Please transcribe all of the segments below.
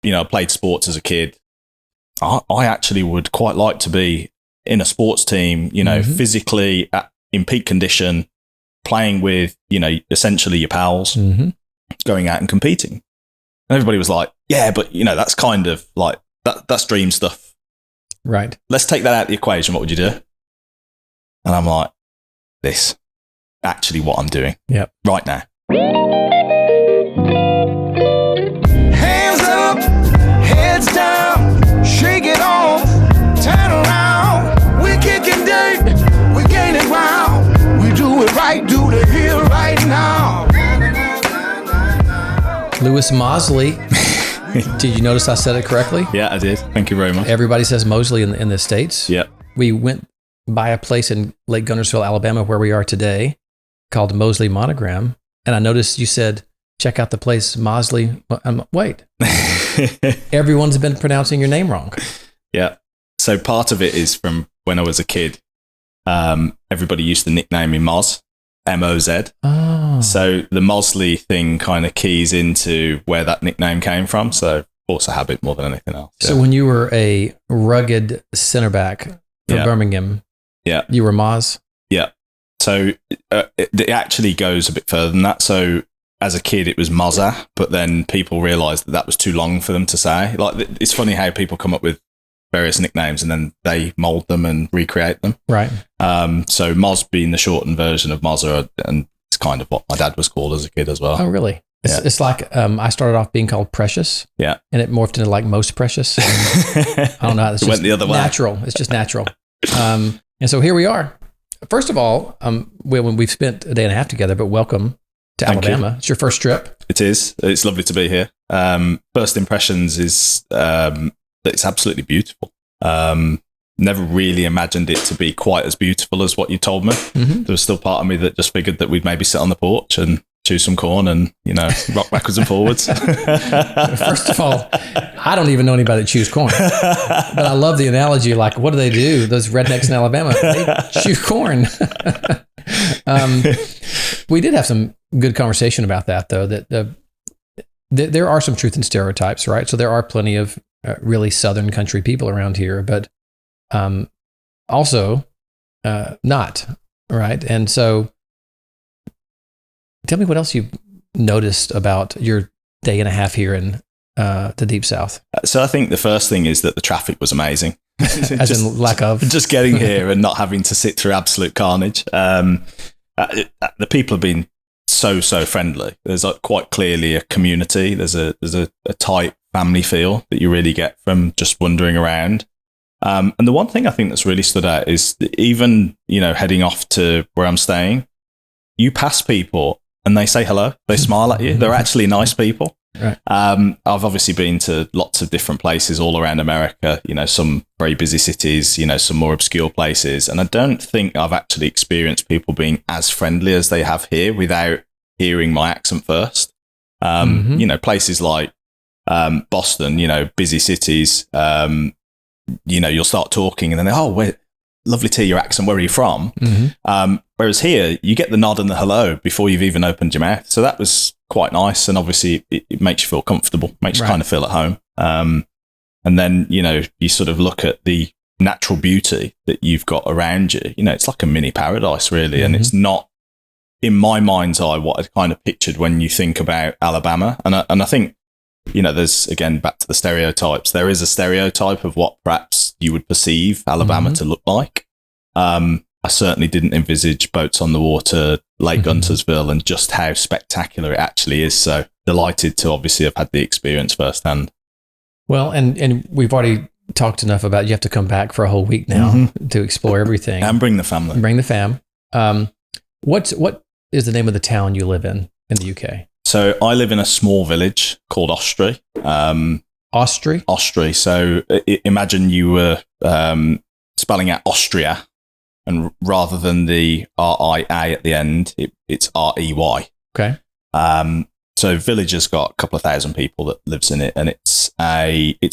I played sports as a kid. I actually would quite like to be in a sports team, physically in peak condition, playing with, essentially your pals, going out and competing. And everybody was like, yeah, but, that's kind of like, that's dream stuff. Right. Let's take that out of the equation. What would you do? And I'm like, this, actually what I'm doing right now. Hands up, heads down, shake it off, turn around. We're kicking dirt, we're gaining ground. We do it right, do the hill right now. Lewis Mosley. Did you notice I said it correctly? Yeah, I did. Thank you very much. Everybody says Mosley in the States. Yeah. We went by a place in Lake Guntersville, Alabama, where we are today, called Mosley Monogram. And I noticed you said, check out the place Mosley. Wait. Everyone's been pronouncing your name wrong. Yeah. So part of it is from when I was a kid. Everybody used to nickname me Moz, M-O-Z. Oh. So the Mosley thing kind of keys into where that nickname came from. So force a habit more than anything else. Yeah. So when you were a rugged center back from Birmingham, you were Moz? Yeah. So it actually goes a bit further than that. So as a kid, it was Mozza, but then people realised that was too long for them to say. Like, it's funny how people come up with various nicknames and then they mould them and recreate them. Right. So Moz being the shortened version of Mozza, and it's kind of what my dad was called as a kid as well. Oh, really? It's like I started off being called Precious. Yeah. And it morphed into like Most Precious. I don't know. It's just went the other way. Natural. It's just natural. And so here we are. First of all, we've spent a day and a half together, but welcome to Alabama. It's your first trip. It is. It's lovely to be here. First impressions is that it's absolutely beautiful. Never really imagined it to be quite as beautiful as what you told me. Mm-hmm. There was still part of me that just figured that we'd maybe sit on the porch and chew some corn and, rock backwards and forwards. First of all, I don't even know anybody that chews corn. But I love the analogy, like, what do? Those rednecks in Alabama, they chew corn. We did have some good conversation about that, though, that there are some truth in stereotypes, right? So there are plenty of really Southern country people around here, but also not, right? And so tell me what else you've noticed about your day and a half here in the Deep South. So I think the first thing is that the traffic was amazing. In lack of. Just getting here and not having to sit through absolute carnage. The people have been so friendly. There's quite clearly a community. There's a tight family feel that you really get from just wandering around. And the one thing I think that's really stood out is that even, heading off to where I'm staying, you pass people and they say hello. They smile at you. They're actually nice people. Right. I've obviously been to lots of different places all around America, some very busy cities, some more obscure places. And I don't think I've actually experienced people being as friendly as they have here without hearing my accent first. Places like Boston, busy cities, you'll start talking and then, lovely to hear your accent. Where are you from? Mm-hmm. Whereas here, you get the nod and the hello before you've even opened your mouth. So that was quite nice. And obviously, it makes you feel comfortable, makes you kind of feel at home. And then, you sort of look at the natural beauty that you've got around you. It's like a mini paradise, really. Mm-hmm. And it's not, in my mind's eye, what I kind of pictured when you think about Alabama. And I think, there's, again, back to the stereotypes. There is a stereotype of what perhaps you would perceive Alabama to look like. I certainly didn't envisage boats on the water, Lake Guntersville, and just how spectacular it actually is. So delighted to obviously have had the experience firsthand. Well, and we've already talked enough about you have to come back for a whole week now to explore everything. And bring the family. Bring the fam. What is the name of the town you live in the UK? So I live in a small village called Ostry. Ostry? Ostry. So imagine you were spelling out Austria, and rather than the R-I-A at the end, it's R-E-Y. Okay. So village has got a couple of thousand people that lives in it, and it's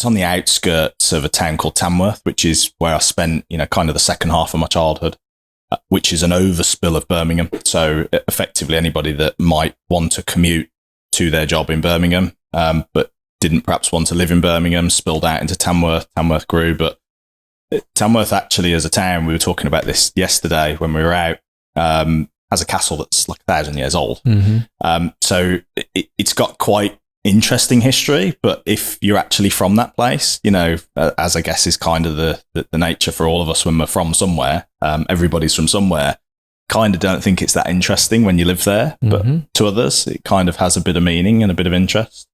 on the outskirts of a town called Tamworth, which is where I spent, kind of the second half of my childhood, which is an overspill of Birmingham. So effectively anybody that might want to commute to their job in Birmingham, but didn't perhaps want to live in Birmingham, spilled out into Tamworth. Tamworth grew, but Tamworth actually as a town, we were talking about this yesterday when we were out, has a castle that's like 1,000 years old. So it's got quite interesting history, but if you're actually from that place, you know, as I guess is kind of the nature for all of us when we're from somewhere, everybody's from somewhere, kind of don't think it's that interesting when you live there, but to others, it kind of has a bit of meaning and a bit of interest.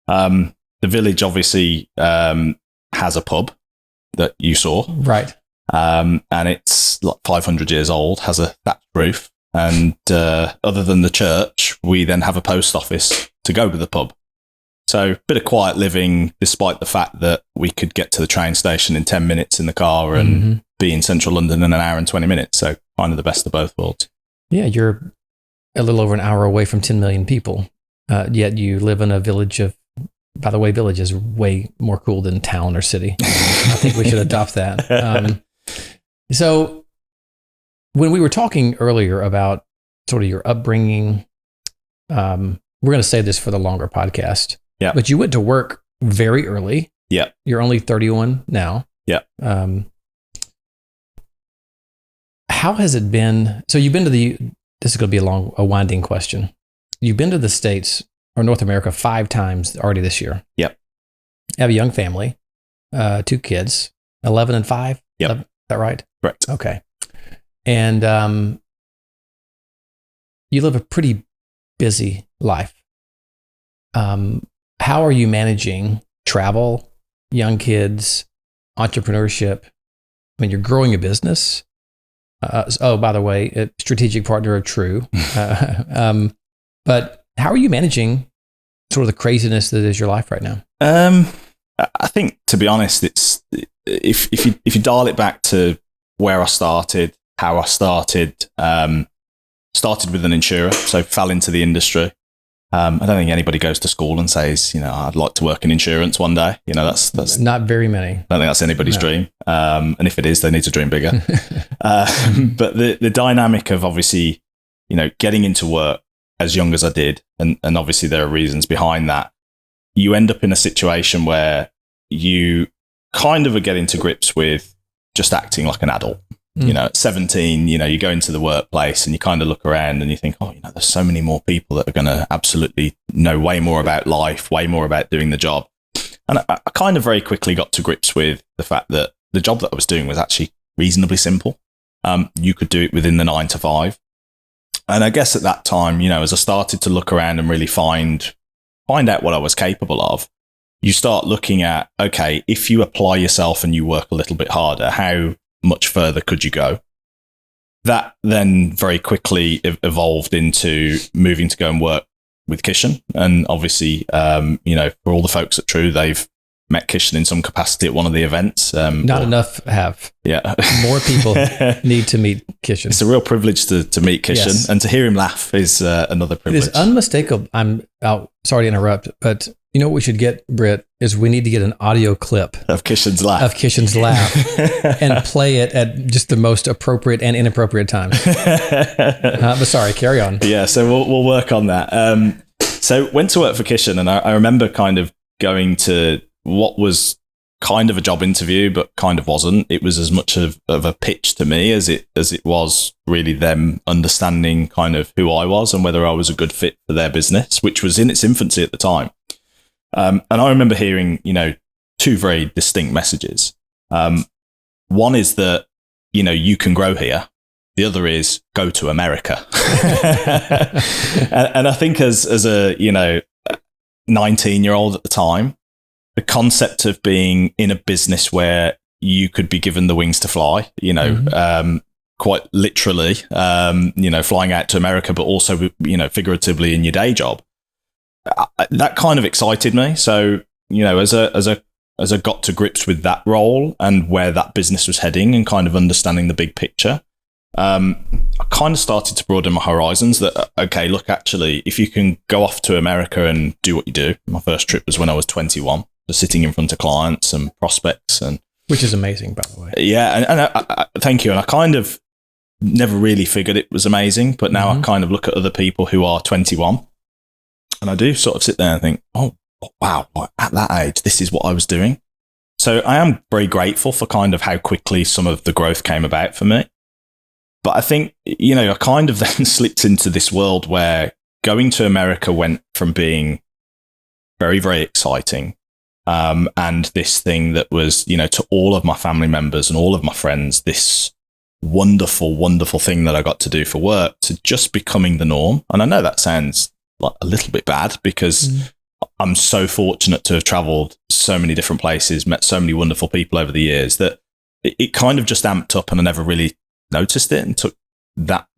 The village obviously has a pub that you saw. Right. And it's like 500 years old, has a thatched roof. And other than the church, we then have a post office to go with the pub. So a bit of quiet living, despite the fact that we could get to the train station in 10 minutes in the car and be in central London in an hour and 20 minutes. So kind of the best of both worlds. Yeah, you're a little over an hour away from 10 million people, yet you live in a village of, by the way, village is way more cool than town or city. I think we should adopt that. So when we were talking earlier about sort of your upbringing, we're going to say this for the longer podcast. Yeah. But you went to work very early. Yeah. You're only 31 now. Yeah. How has it been? So you've been to this is going to be a winding question. You've been to the States or North America 5 times already this year. Yep. You have a young family, 2 kids, 11 and 5. Yep. Is that right? Correct. Okay. And you live a pretty busy life. How are you managing travel, young kids, entrepreneurship? I mean, you're growing a business. By the way, a strategic partner of True. But how are you managing sort of the craziness that is your life right now? I think, to be honest, it's if you dial it back to where I started, how I started with an insurer, so fell into the industry. I don't think anybody goes to school and says, you know, I'd like to work in insurance one day. You know, that's not very many. I don't think that's anybody's dream. And if it is, they need to dream bigger. But the dynamic of obviously, you know, getting into work as young as I did, and obviously there are reasons behind that, you end up in a situation where you kind of are getting to grips with just acting like an adult. You know, at 17, you know, you go into the workplace and you kind of look around and you think, oh, you know, there's so many more people that are going to absolutely know way more about life, way more about doing the job. And I kind of very quickly got to grips with the fact that the job that I was doing was actually reasonably simple. You could do it within the 9 to 5. And I guess at that time, you know, as I started to look around and really find out what I was capable of, you start looking at, okay, if you apply yourself and you work a little bit harder, how much further could you go? That then very quickly evolved into moving to go and work with Kishan. And obviously, you know, for all the folks at True, they've met Kishan in some capacity at one of the events. Not enough have. Yeah. More people need to meet Kishan. It's a real privilege to meet Kishan, yes. And to hear him laugh is another privilege. It is unmistakable. I'm sorry to interrupt, but you know what we should get, Britt, is we need to get an audio clip of Kishan's laugh. And play it at just the most appropriate and inappropriate times. But sorry, carry on. Yeah, so we'll work on that. So went to work for Kishan, and I remember kind of going to what was kind of a job interview, but kind of wasn't. It was as much of a pitch to me as it was really them understanding kind of who I was and whether I was a good fit for their business, which was in its infancy at the time. And I remember hearing, you know, 2 very distinct messages. One is that, you know, you can grow here. The other is go to America. and I think as a, you know, 19-year-old at the time, the concept of being in a business where you could be given the wings to fly, you know, quite literally, you know, flying out to America, but also, you know, figuratively in your day job. That kind of excited me. So, you know, as I got to grips with that role and where that business was heading and kind of understanding the big picture, I kind of started to broaden my horizons that, okay, look, actually, if you can go off to America and do what you do. My first trip was when I was 21, just sitting in front of clients and prospects. Which is amazing, by the way. Yeah. And I thank you. And I kind of never really figured it was amazing, but now I kind of look at other people who are 21. And I do sort of sit there and think, oh, wow, at that age, this is what I was doing. So I am very grateful for kind of how quickly some of the growth came about for me. But I think, I kind of then slipped into this world where going to America went from being very, very exciting. And this thing that was, to all of my family members and all of my friends, this wonderful, wonderful thing that I got to do for work, to just becoming the norm. And I know that sounds like a little bit bad, because I'm so fortunate to have traveled so many different places, met so many wonderful people over the years, that it kind of just amped up, and I never really noticed it and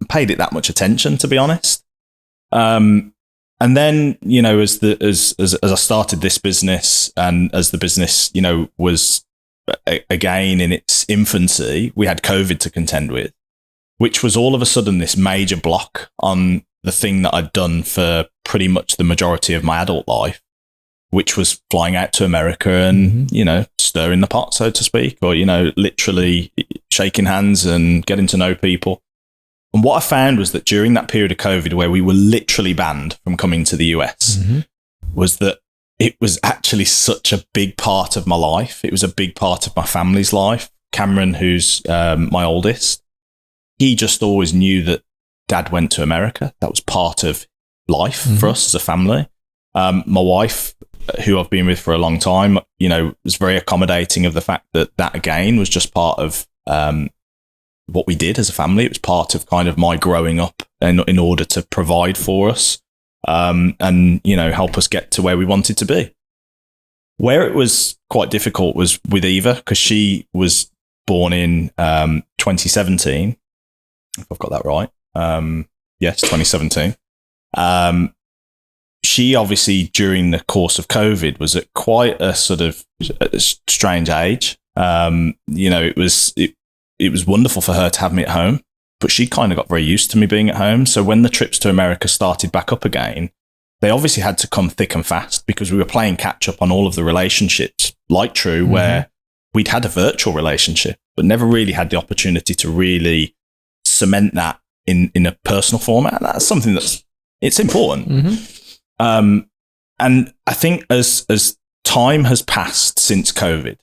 paid it that much attention, to be honest. And then, as I started this business, and as the business, was again in its infancy, we had COVID to contend with, which was all of a sudden this major block on the thing that I'd done for pretty much the majority of my adult life, which was flying out to America and, stirring the pot, so to speak, or, literally shaking hands and getting to know people. And what I found was that during that period of COVID, where we were literally banned from coming to the US, was that it was actually such a big part of my life. It was a big part of my family's life. Cameron, who's my oldest, he just always knew that Dad went to America. That was part of life for us as a family. My wife, who I've been with for a long time, was very accommodating of the fact that again was just part of what we did as a family. It was part of kind of my growing up in order to provide for us and help us get to where we wanted to be. Where it was quite difficult was with Eva, because she was born in 2017, if I've got that right. Yes, 2017. She obviously, during the course of COVID, was at quite a sort of a strange age. It was wonderful for her to have me at home, but she kind of got very used to me being at home. So when the trips to America started back up again, they obviously had to come thick and fast, because we were playing catch up on all of the relationships, like True, where we'd had a virtual relationship, but never really had the opportunity to really cement that in a personal format. That's something it's important. And I think as time has passed since COVID,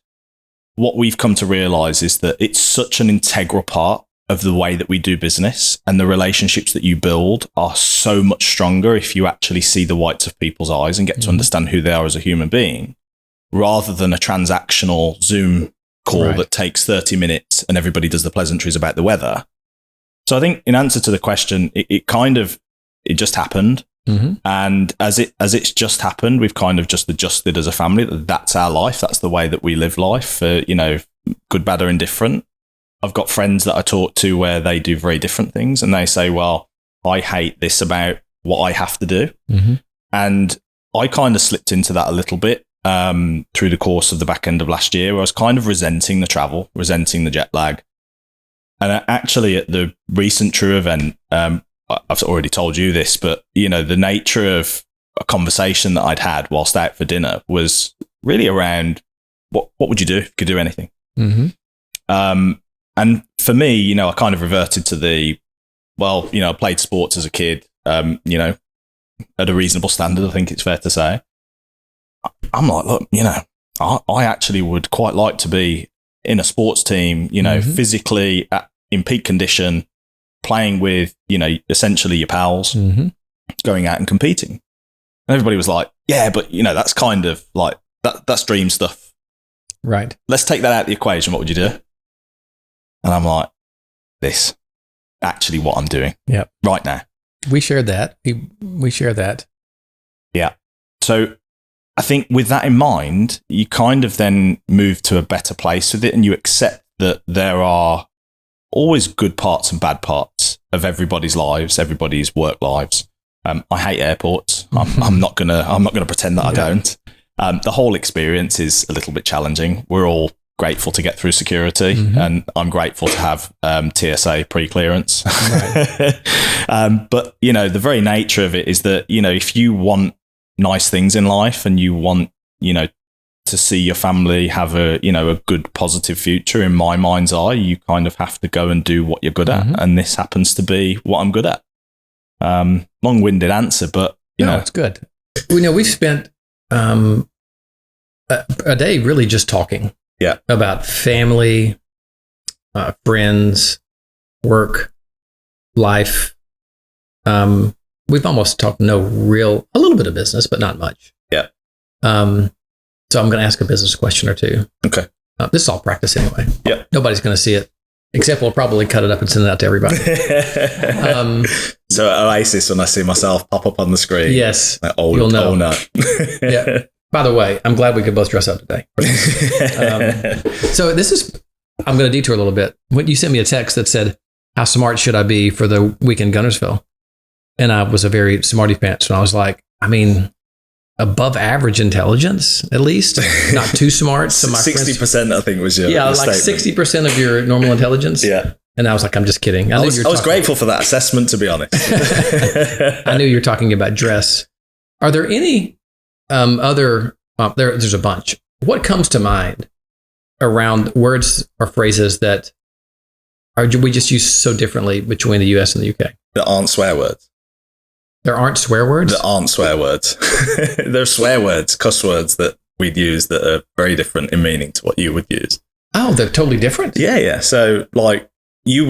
what we've come to realize is that it's such an integral part of the way that we do business, and the relationships that you build are so much stronger if you actually see the whites of people's eyes and get to understand who they are as a human being, rather than a transactional Zoom call that takes 30 minutes and everybody does the pleasantries about the weather. So I think in answer to the question, it just happened. And as it's just happened, we've kind of just adjusted as a family that that's our life. That's the way that we live life, good, bad, or indifferent. I've got friends that I talk to where they do very different things, and they say, well, I hate this about what I have to do. And I kind of slipped into that a little bit through the course of the back end of last year, where I was kind of resenting the travel, resenting the jet lag. And actually at the recent True event, I've already told you this, but, the nature of a conversation that I'd had whilst out for dinner was really around what would you do if you could do anything? And for me, I kind of reverted to I played sports as a kid, at a reasonable standard, I think it's fair to say. I'm like, look, I actually would quite like to be in a sports team, physically in peak condition, playing with, essentially your pals, going out and competing. And everybody was like, yeah, but, that's kind of like, that's dream stuff. Right. Let's take that out of the equation. What would you do? And I'm like, this, actually what I'm doing right now. We shared that. We share that. Yeah. So I think with that in mind, you kind of then move to a better place with it, and you accept that there are always good parts and bad parts of everybody's lives, everybody's work lives. I hate airports. I'm not gonna pretend that I don't. The whole experience is a little bit challenging. We're all grateful to get through security, and I'm grateful to have TSA pre-clearance. Right. But the very nature of it is that if you want nice things in life and you want to see your family have a good positive future, in my mind's eye, you kind of have to go and do what you're good at, and this happens to be what I'm good at. Long-winded answer, but no, it's good. We've spent a day really just talking. Yeah. About family, friends, work, life. We've almost talked a little bit of business, but not much. Yeah. So I'm going to ask a business question or two. Okay. This is all practice anyway. Yeah. Nobody's going to see it, except we'll probably cut it up and send it out to everybody. So Oasis, when I see myself pop up on the screen. Yes. Like, you'll know. Oh no. Yeah. By the way, I'm glad we could both dress up today. So I'm going to detour a little bit. When you sent me a text that said, how smart should I be for the week in Guntersville? And I was a very smarty pants. And I was like, above average intelligence, at least. Not too smart. So my 60%, I think, was your like statement. 60% of your normal intelligence. Yeah. And I was like, I'm just kidding. I was grateful for that assessment, to be honest. I knew you were talking about dress. Are there any other, there's a bunch. What comes to mind around words or phrases that we just use so differently between the US and the UK? That aren't swear words. There aren't swear words? That aren't swear words. There are swear words, cuss words that we'd use that are very different in meaning to what you would use. Oh, they're totally different? Yeah. So like we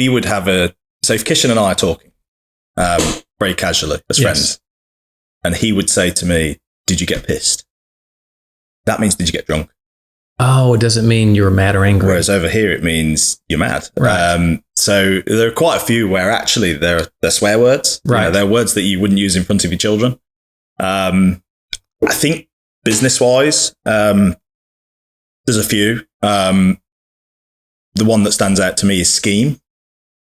would have so if Kishan and I are talking very casually as friends, and he would say to me, did you get pissed? That means, did you get drunk? Oh, it doesn't mean you're mad or angry. Whereas over here, it means you're mad. Right. So there are quite a few where actually they're swear words. Right. They're words that you wouldn't use in front of your children. I think business-wise, there's a few. The one that stands out to me is scheme.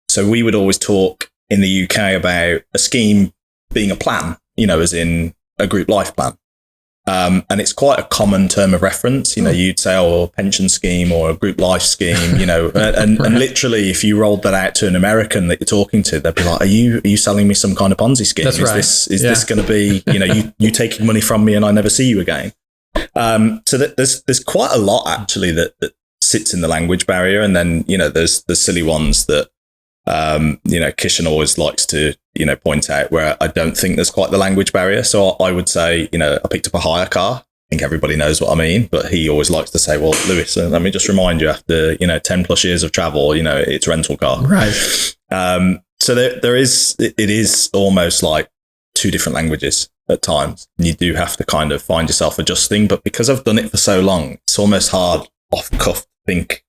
So we would always talk in the UK about a scheme being a plan, as in a group life plan. And it's quite a common term of reference. You'd say, a pension scheme or a group life scheme, and literally if you rolled that out to an American that you're talking to, they'd be like, are you selling me some kind of Ponzi scheme? That's right. Is this going to be, you taking money from me and I never see you again? So there's quite a lot actually that sits in the language barrier. And then, there's the silly ones that, Kishan always likes to, point out where I don't think there's quite the language barrier. So I would say, I picked up a hire car. I think everybody knows what I mean, but he always likes to say, well, Lewis, let me just remind you, after, 10 plus years of travel, it's rental car. Right. So it is almost like two different languages at times. And you do have to kind of find yourself adjusting, but because I've done it for so long, it's almost hard off the cuff to think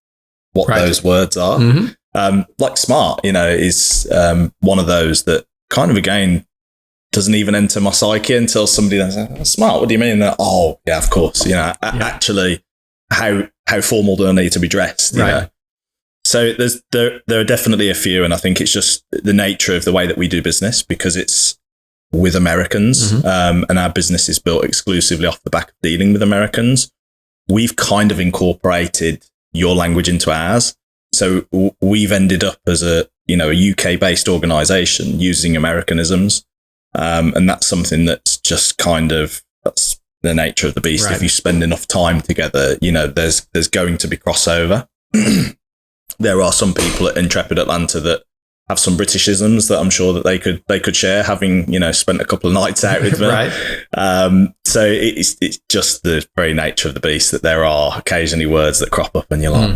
what those words are. Mm-hmm. Like smart, is one of those that kind of, again, doesn't even enter my psyche until somebody then says, smart, what do you mean? Oh, yeah, of course. Actually, how formal do I need to be dressed? Right. So there are definitely a few, and I think it's just the nature of the way that we do business, because it's with Americans, mm-hmm. And our business is built exclusively off the back of dealing with Americans. We've kind of incorporated your language into ours. So we've ended up as a UK-based organization using Americanisms. And that's something that's just that's the nature of the beast. Right. If you spend enough time together, there's going to be crossover. There are some people at Intrepid Atlanta that have some Britishisms that I'm sure that they could share, having, spent a couple of nights out with them. Right. So it's just the very nature of the beast that there are occasionally words that crop up and you're like,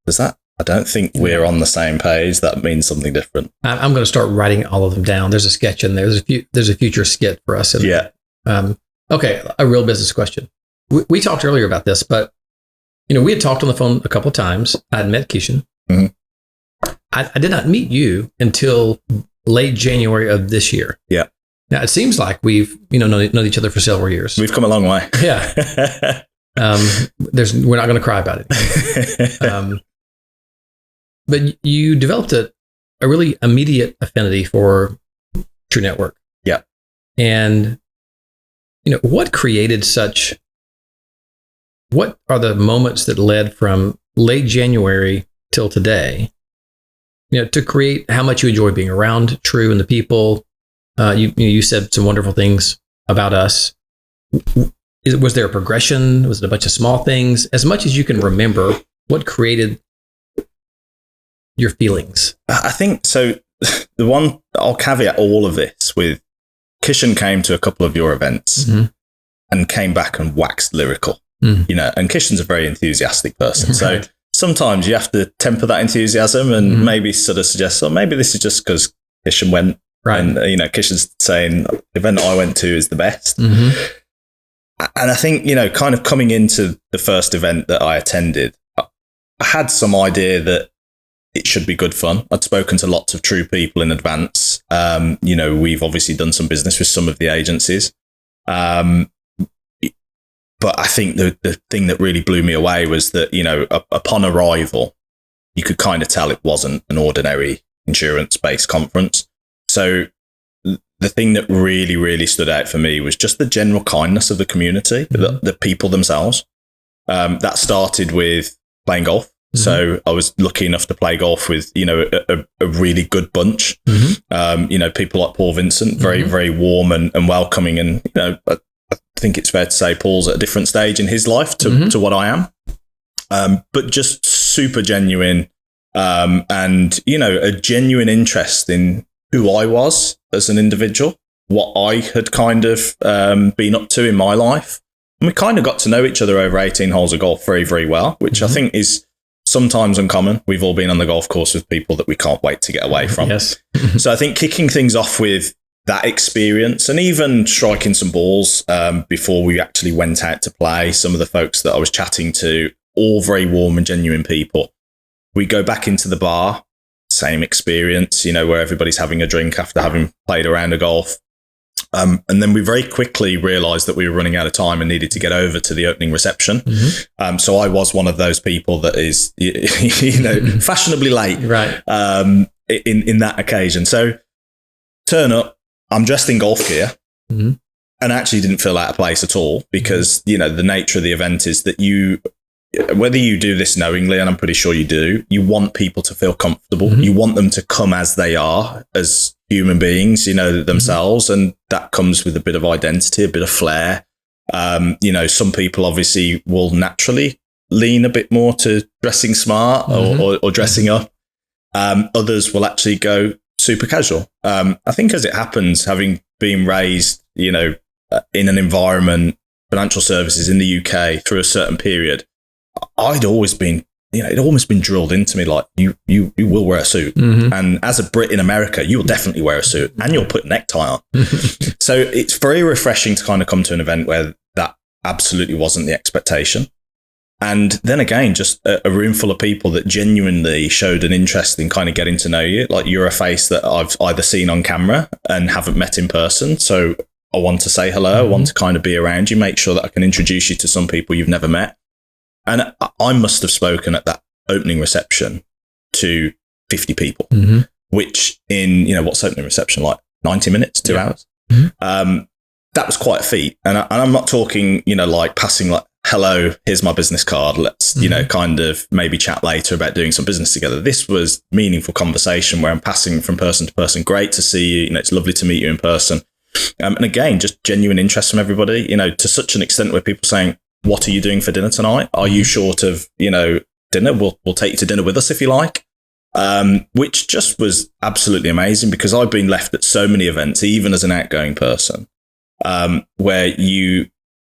does that? I don't think we're on the same page. That means something different. I'm going to start writing all of them down. There's a sketch in there. There's a future skit for us. Yeah. Okay. A real business question. We talked earlier about this, but we had talked on the phone a couple of times. I had met Kishan. Mm-hmm. I did not meet you until late January of this year. Yeah. Now it seems like we've known each other for several years. We've come a long way. Yeah. We're not going to cry about it. But you developed a really immediate affinity for True Network. Yeah. And, what are the moments that led from late January till today, to create how much you enjoy being around True and the people? You said some wonderful things about us. Was there a progression? Was it a bunch of small things? As much as you can remember, what created your feelings? I think so. The one I'll caveat all of this with, Kishan came to a couple of your events, mm-hmm. and came back and waxed lyrical, you know, and Kishan's a very enthusiastic person. So sometimes you have to temper that enthusiasm and maybe sort of suggest, well, maybe this is just because Kishan went. And, you know, Kishan's saying the event I went to is the best. And I think, you know, kind of coming into the first event that I attended, I had some idea that it should be good fun. I'd spoken to lots of true people in advance. You know, we've obviously done some business with some of the agencies. But I think the thing that really blew me away was that, you know, upon arrival, you could kind of tell it wasn't an ordinary insurance-based conference. So the thing that really, really stood out for me was just the general kindness of the community, the people themselves. That started with playing golf. So I was lucky enough to play golf with, you know, a really good bunch. You know, people like Paul Vincent, very, very warm and welcoming. And, you know, I think it's fair to say Paul's at a different stage in his life to what I am. But just super genuine and, you know, a genuine interest in who I was as an individual, what I had kind of been up to in my life. And we kind of got to know each other over 18 holes of golf very, very well, which I think is sometimes uncommon. We've all been on the golf course with people that we can't wait to get away from. Yes. So I think kicking things off with that experience and even striking some balls before we actually went out to play, some of the folks that I was chatting to, all very warm and genuine people. We go back into the bar. Same experience, you know, where everybody's having a drink after having played a round of golf. And then we very quickly realized that we were running out of time and needed to get over to the opening reception. So I was one of those people that is, you know, fashionably late in that occasion. So turn up, I'm dressed in golf gear and actually didn't feel out of place at all because, you know, the nature of the event is that whether you do this knowingly, and I'm pretty sure you do, you want people to feel comfortable. You want them to come as they are, as human beings, you know, themselves. And that comes with a bit of identity, a bit of flair. You know, some people obviously will naturally lean a bit more to dressing smart or dressing up. Others will actually go super casual. I think as it happens, having been raised, you know, in an environment, financial services in the UK through a certain period, I'd always been, you know, it'd almost been drilled into me like you will wear a suit, and as a Brit in America, you will definitely wear a suit and you'll put a necktie on. So it's very refreshing to kind of come to an event where that absolutely wasn't the expectation. And then again, just a room full of people that genuinely showed an interest in kind of getting to know you. Like you're a face that I've either seen on camera and haven't met in person. So I want to say hello. I want to kind of be around you, make sure that I can introduce you to some people you've never met. And I must have spoken at that opening reception to 50 people, which in, you know, what's opening reception like 90 minutes, 2 hours. That was quite a feat. And I'm not talking, you know, like passing like, hello, here's my business card. Let's, you know, kind of maybe chat later about doing some business together. This was meaningful conversation where I'm passing from person to person. Great to see you. You know, it's lovely to meet you in person. And again, just genuine interest from everybody, you know, to such an extent where people saying, what are you doing for dinner tonight? Are you short of, you know, dinner? We'll take you to dinner with us if you like. Which just was absolutely amazing because I've been left at so many events, even as an outgoing person, where you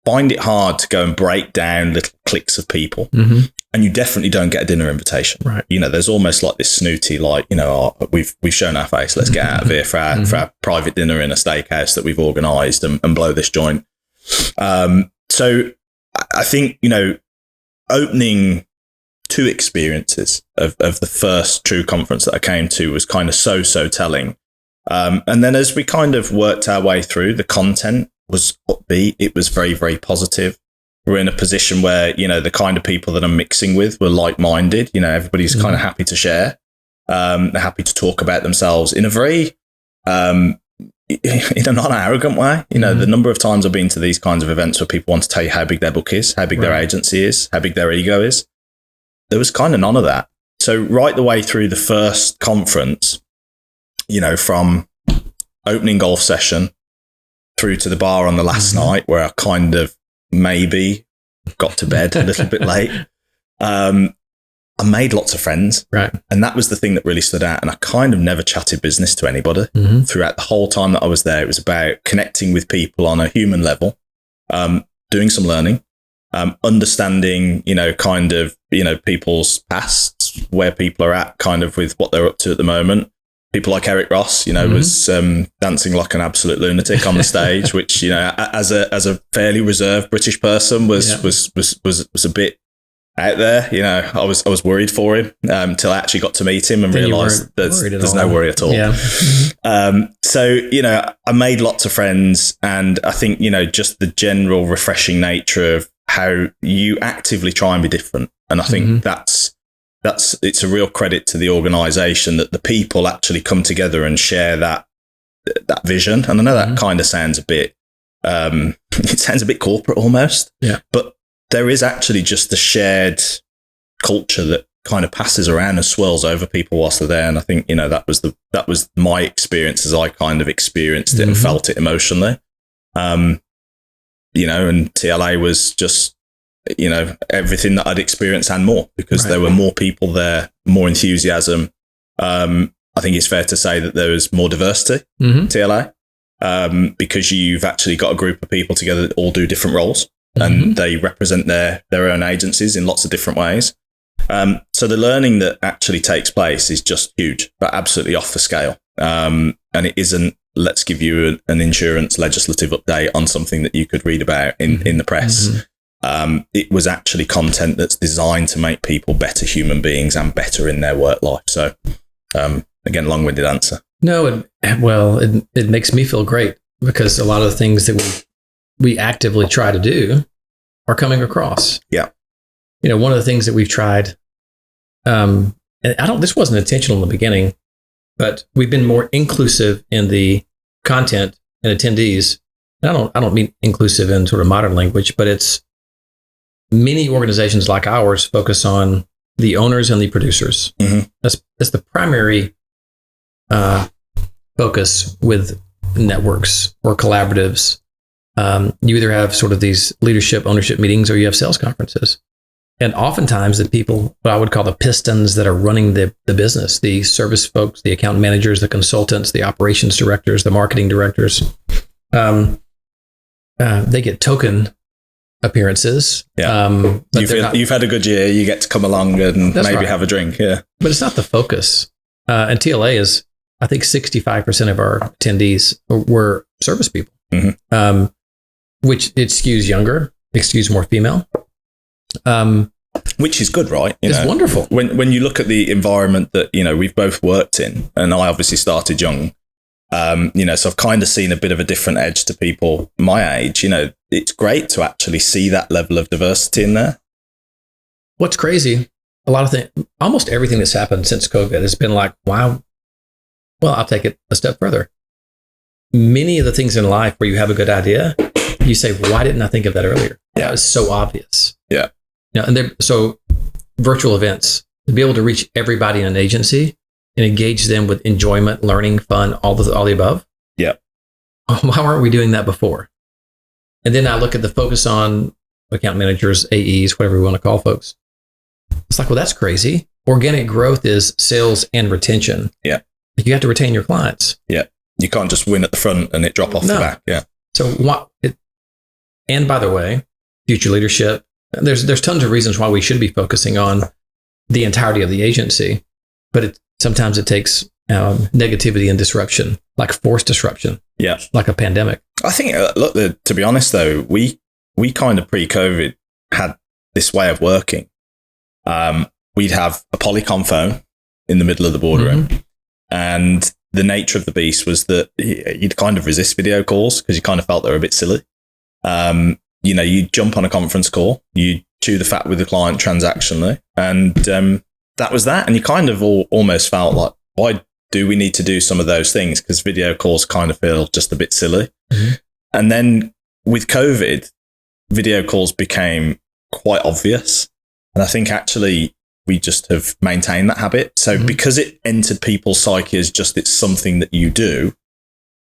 find it hard to go and break down little cliques of people. And you definitely don't get a dinner invitation. Right. You know, there's almost like this snooty, like, you know, we've shown our face. Let's get out of here for our private dinner in a steakhouse that we've organised and blow this joint. So I think, you know, opening 2 experiences of the first true conference that I came to was kind of so telling. And then as we kind of worked our way through, the content was upbeat. It was very, very positive. We're in a position where, you know, the kind of people that I'm mixing with were like-minded. You know, everybody's kind of happy to share. They're happy to talk about themselves in a very, in a non-arrogant way. You know, the number of times I've been to these kinds of events where people want to tell you how big their book is, how big their agency is, how big their ego is. There was kind of none of that. So right the way through the first conference, you know, from opening golf session through to the bar on the last night where I kind of maybe got to bed a little bit late, I made lots of friends. Right. And that was the thing that really stood out. And I kind of never chatted business to anybody throughout the whole time that I was there. It was about connecting with people on a human level. doing some learning, understanding, kind of, people's pasts, where people are at kind of with what they're up to at the moment. People like Eric Ross, was dancing like an absolute lunatic on the stage, which, as a fairly reserved British person was a bit out there. I was worried for him till I actually got to meet him and realised there's no worry at all. Yeah. So, I made lots of friends, and I think, just the general refreshing nature of how you actively try and be different. And I think it's a real credit to the organisation that the people actually come together and share that vision. And I know that kind of sounds a bit, it sounds a bit corporate almost. Yeah. But there is actually just the shared culture that kind of passes around and swirls over people whilst they're there. And I think, that was my experience as I kind of experienced it and felt it emotionally. And TLA was just, everything that I'd experienced and more, because there were more people there, more enthusiasm. I think it's fair to say that there was more diversity, TLA, because you've actually got a group of people together that all do different roles, and they represent their own agencies in lots of different ways. So the learning that actually takes place is just huge, but absolutely off the scale. And it isn't, let's give you an insurance legislative update on something that you could read about in the press. It was actually content that's designed to make people better human beings and better in their work life. So, again, long-winded answer. No, it makes me feel great, because a lot of the things that we actively try to do are coming across. Yeah. One of the things that we've tried, and this wasn't intentional in the beginning, but we've been more inclusive in the content and attendees. And I don't mean inclusive in sort of modern language, but it's many organizations like ours focus on the owners and the producers. That's the primary focus with networks or collaboratives. You either have sort of these leadership ownership meetings, or you have sales conferences. And oftentimes the people, what I would call the pistons that are running the business, the service folks, the account managers, the consultants, the operations directors, the marketing directors, they get token appearances. Yeah. You've had a good year. You get to come along and maybe have a drink. Yeah. But it's not the focus. And TLA is, I think 65% of our attendees were service people, which it skews younger, it skews more female. Which is good, right? It's wonderful. When you look at the environment that, we've both worked in, and I obviously started young, so I've kind of seen a bit of a different edge to people my age. It's great to actually see that level of diversity in there. What's crazy, a lot of things, almost everything that's happened since COVID has been like, wow. Well, I'll take it a step further. Many of the things in life where you have a good idea, you say, why didn't I think of that earlier? Yeah. That was so obvious. Yeah. So virtual events, to be able to reach everybody in an agency and engage them with enjoyment, learning, fun, all the above. Yeah. Why weren't we doing that before? And then I look at the focus on account managers, AEs, whatever we want to call folks. It's like, well, that's crazy. Organic growth is sales and retention. Yeah. You have to retain your clients. Yeah. You can't just win at the front and it drop off the back. Yeah. So and by the way, future leadership, there's tons of reasons why we should be focusing on the entirety of the agency, but sometimes it takes negativity and disruption, like forced disruption. Yeah. Like a pandemic. I think, look, to be honest though, we kind of pre-COVID had this way of working. We'd have a Polycom phone in the middle of the boardroom. And the nature of the beast was that you'd kind of resist video calls because you kind of felt they were a bit silly. You jump on a conference call, you chew the fat with the client transactionally, and that was that. And you kind of almost felt like, why do we need to do some of those things? Because video calls kind of feel just a bit silly. And then with COVID, video calls became quite obvious. And I think actually we just have maintained that habit. So because it entered people's psyche as just it's something that you do,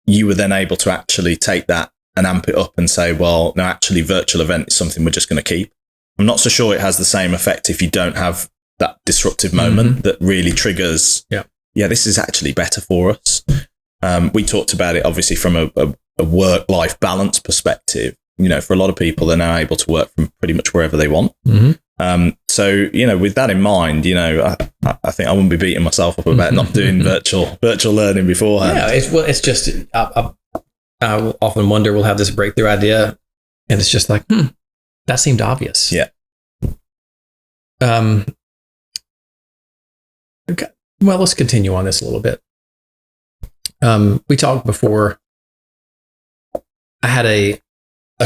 you were then able to actually take that and amp it up and say, well, no, actually virtual event is something we're just going to keep. I'm not so sure it has the same effect if you don't have that disruptive moment that really triggers, this is actually better for us. We talked about it obviously from a work-life balance perspective. for a lot of people, they're now able to work from pretty much wherever they want. So, with that in mind, I think I wouldn't be beating myself up about not doing virtual learning beforehand. Yeah, it's just, I often wonder, we'll have this breakthrough idea and it's just like, that seemed obvious. Yeah. Okay. Well, let's continue on this a little bit. We talked before. I had a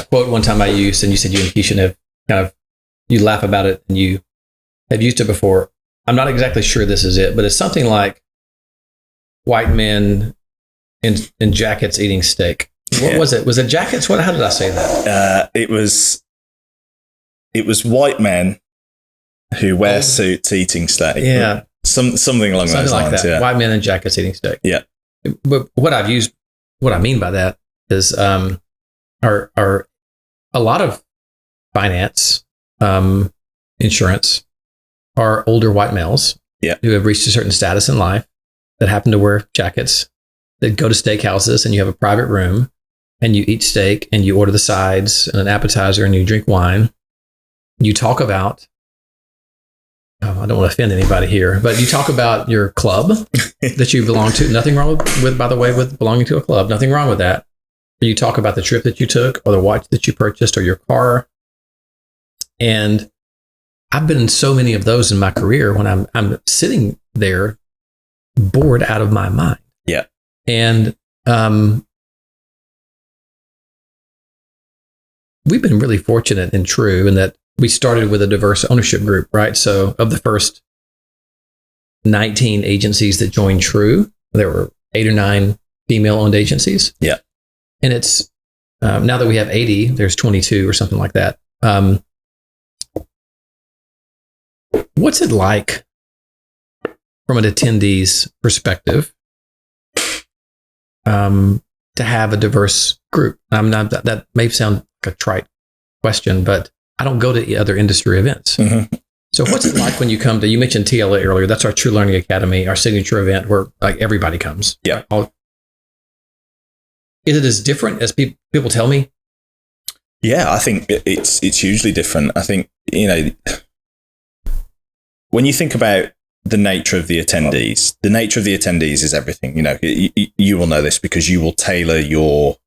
quote one time I used, and you said you and Keishan have you laugh about it, and you have used it before. I'm not exactly sure this is it, but it's something like white men in jackets eating steak. What was it? Was it jackets? How did I say that? It was white men who wear suits eating steak. Yeah. Something along those lines. Yeah. White men in jackets eating steak. Yeah. But what I mean by that is, are a lot of finance, insurance are older white males who have reached a certain status in life that happen to wear jackets, that go to steakhouses, and you have a private room and you eat steak and you order the sides and an appetizer and you drink wine. You talk about, I don't want to offend anybody here, but you talk about your club that you belong to. Nothing wrong with, by the way, with belonging to a club. Nothing wrong with that. You talk about the trip that you took or the watch that you purchased or your car. And I've been in so many of those in my career when I'm sitting there bored out of my mind. Yeah. And we've been really fortunate and true in that we started with a diverse ownership group, right? So of the first 19 agencies that joined True, there were 8 or 9 female-owned agencies. Yeah. And it's, now that we have 80, there's 22 or something like that. What's it like from an attendee's perspective to have a diverse group? That may sound like a trite question, but I don't go to other industry events. Mm-hmm. So what's it like when you come to, you mentioned TLA earlier, that's our True Learning Academy, our signature event where like everybody comes. Yeah. Is it as different as people tell me? Yeah, I think it's hugely different. I think, when you think about the nature of the attendees is everything. You will know this because you will tailor your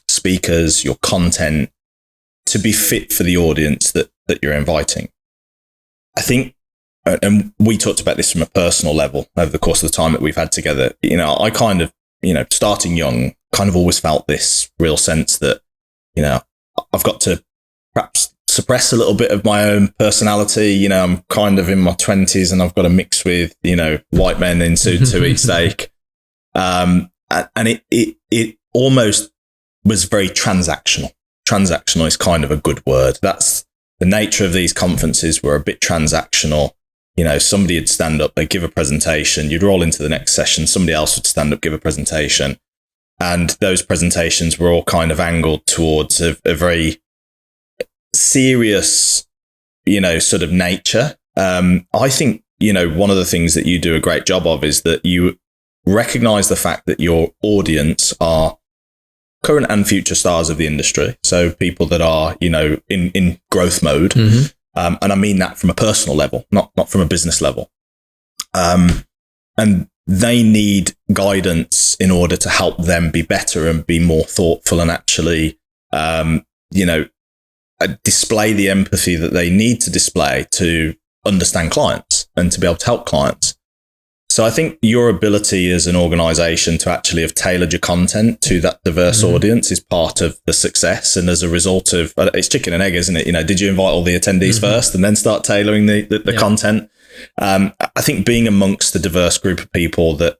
speakers, your content to be fit for the audience that you're inviting. I think, and we talked about this from a personal level over the course of the time that we've had together. I kind of, starting young, kind of always felt this real sense that, I've got to perhaps suppress a little bit of my own personality. I'm kind of in my 20s and I've got to mix with, white men in suits who eat steak. And it almost was very transactional. Transactional is kind of a good word. That's the nature of these conferences, were a bit transactional. Somebody would stand up, they'd give a presentation, you'd roll into the next session, somebody else would stand up, give a presentation. And those presentations were all kind of angled towards a very serious, sort of nature. I think, one of the things that you do a great job of is that you recognize the fact that your audience are current and future stars of the industry. So people that are, in growth mode. Mm-hmm. And I mean that from a personal level, not from a business level. And they need guidance in order to help them be better and be more thoughtful and actually, display the empathy that they need to display to understand clients and to be able to help clients. So I think your ability as an organization to actually have tailored your content to that diverse audience is part of the success. And as a result of, it's chicken and egg, isn't it? Did you invite all the attendees first and then start tailoring the content? I think being amongst the diverse group of people that,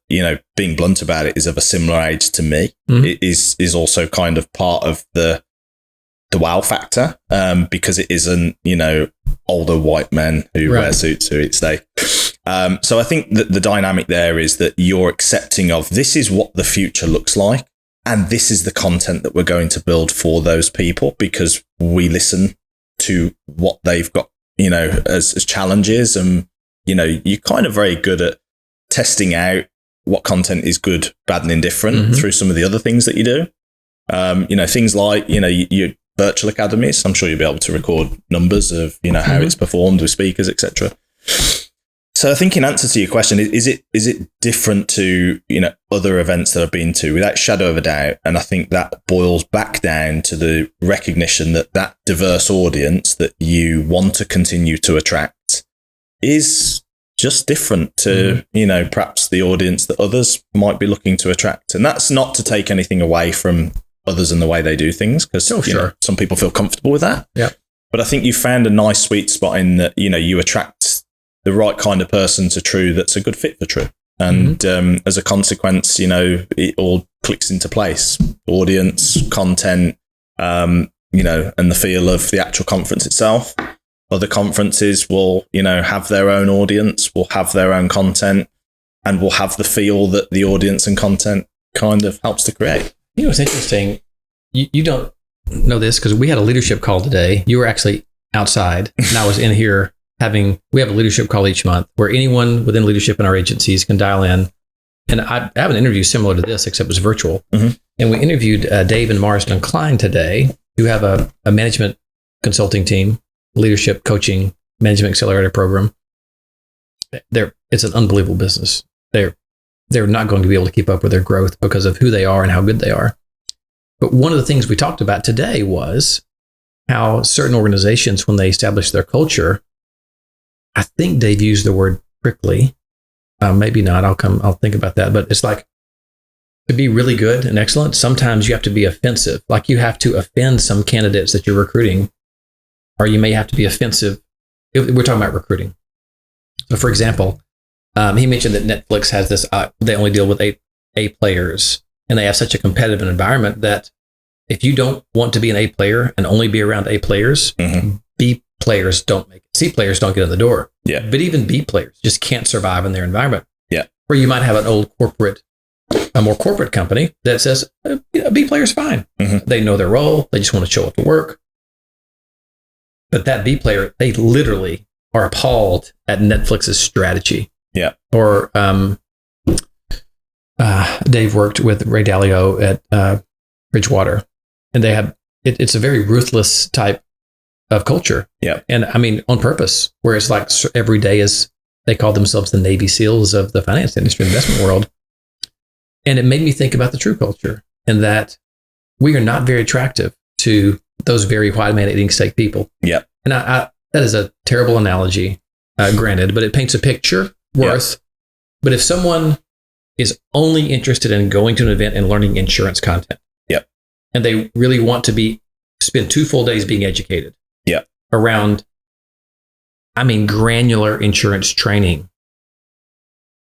being blunt about it, is of a similar age to me, it is also kind of part of the wow factor, because it isn't, older white men who wear suits who eat steak. So I think that the dynamic there is that you're accepting of, this is what the future looks like, and this is the content that we're going to build for those people, because we listen to what they've got, as challenges. And, you're kind of very good at testing out what content is good, bad, and indifferent through some of the other things that you do. Things like, your virtual academies. I'm sure you'll be able to record numbers of, how it's performed with speakers, etc. So I think in answer to your question, is it different to, other events that I've been to? Without shadow of a doubt. And I think that boils back down to the recognition that diverse audience that you want to continue to attract is just different to, perhaps the audience that others might be looking to attract. And that's not to take anything away from others and the way they do things, because some people feel comfortable with that. Yeah. But I think you found a nice sweet spot in that, you attract the right kind of person to True that's a good fit for True. And as a consequence, it all clicks into place. Audience, content, and the feel of the actual conference itself. Other conferences will, have their own audience, will have their own content, and will have the feel that the audience and content kind of helps to create. It's interesting. You don't know this because we had a leadership call today. You were actually outside, and I was in here we have a leadership call each month where anyone within leadership in our agencies can dial in. And I have an interview similar to this, except it was virtual. And we interviewed Dave and Marsden Klein today, who have a management consulting team, leadership coaching, management accelerator program. It's an unbelievable business. They're not going to be able to keep up with their growth because of who they are and how good they are. But one of the things we talked about today was how certain organizations, when they establish their culture, I think Dave used the word prickly. Maybe not. I'll think about that. But it's like, to be really good and excellent, sometimes you have to be offensive. Like you have to offend some candidates that you're recruiting, or you may have to be offensive. We're talking about recruiting. So for example, he mentioned that Netflix has this, they only deal with A players, and they have such a competitive environment that if you don't want to be an A player and only be around A players, B players don't make it. C players don't get in the door. Yeah. But even B players just can't survive in their environment. Yeah. Where you might have a more corporate company that says, B player's fine. They know their role. They just want to show up to work. But that B player, they literally are appalled at Netflix's strategy. Yeah. Or Dave worked with Ray Dalio at Bridgewater, and they have it's a very ruthless type of culture. Yeah. And I mean, on purpose, where it's like every day is, they call themselves the Navy SEALs of the finance industry, investment world. And it made me think about the True culture, and that we are not very attractive to those very white man eating steak people. Yeah. And I that is a terrible analogy, granted, but it paints a picture worth. Yeah. But if someone is only interested in going to an event and learning insurance content, and they really want to spend 2 full days being educated, around, granular insurance training,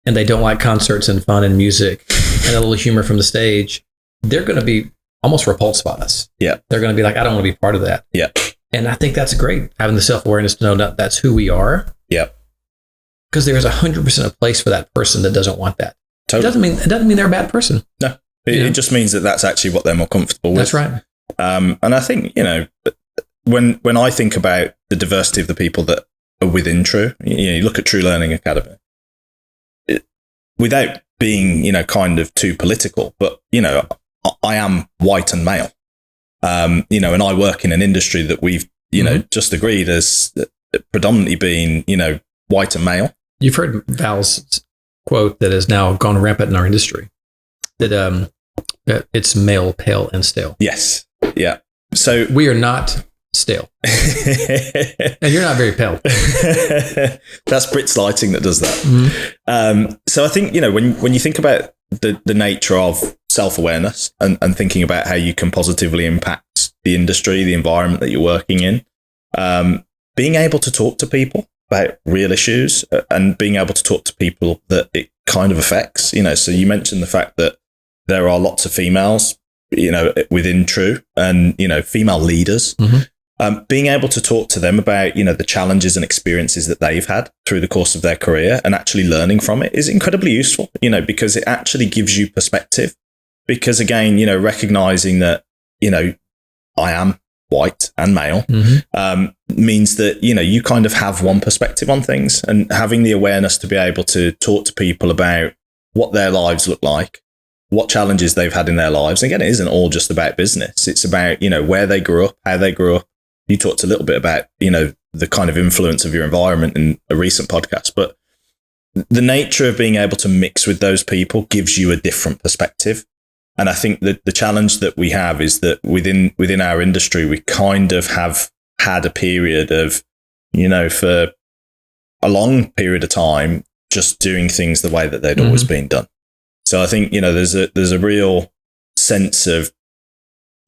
and they don't like concerts and fun and music and a little humor from the stage, they're going to be almost repulsed by us. Yeah. They're going to be like, I don't want to be part of that. Yeah. And I think that's great, having the self-awareness to know that that's who we are. Yeah. Because there's 100% a place for that person that doesn't want that. Totally. It doesn't mean they're a bad person. No. It just means that that's actually what they're more comfortable with. That's right. And I think, when I think about the diversity of the people that are within True, you look at True Learning Academy, without being, kind of too political, but, I am white and male, and I work in an industry that we've, just agreed as predominantly being, white and male. You've heard Val's quote that has now gone rampant in our industry, that it's male, pale, and stale. Yes. Yeah. So we are not stale. And you're not very pale. That's Brits Lighting that does that. So I think, when you think about the nature of self-awareness and thinking about how you can positively impact the industry, the environment that you're working in, being able to talk to people about real issues and being able to talk to people that it kind of affects, so you mentioned the fact that there are lots of females, within True, and, female leaders, being able to talk to them about, the challenges and experiences that they've had through the course of their career and actually learning from it is incredibly useful, because it actually gives you perspective. Because again, recognizing that, I am white and male, means that, you kind of have one perspective on things, and having the awareness to be able to talk to people about what their lives look like, what challenges they've had in their lives. And again, it isn't all just about business. It's about, where they grew up, how they grew up. You talked a little bit about, the kind of influence of your environment in a recent podcast, but the nature of being able to mix with those people gives you a different perspective. And I think that the challenge that we have is that within our industry, we kind of have had a period of, for a long period of time, just doing things the way that they'd always been done. So I think, there's a real sense of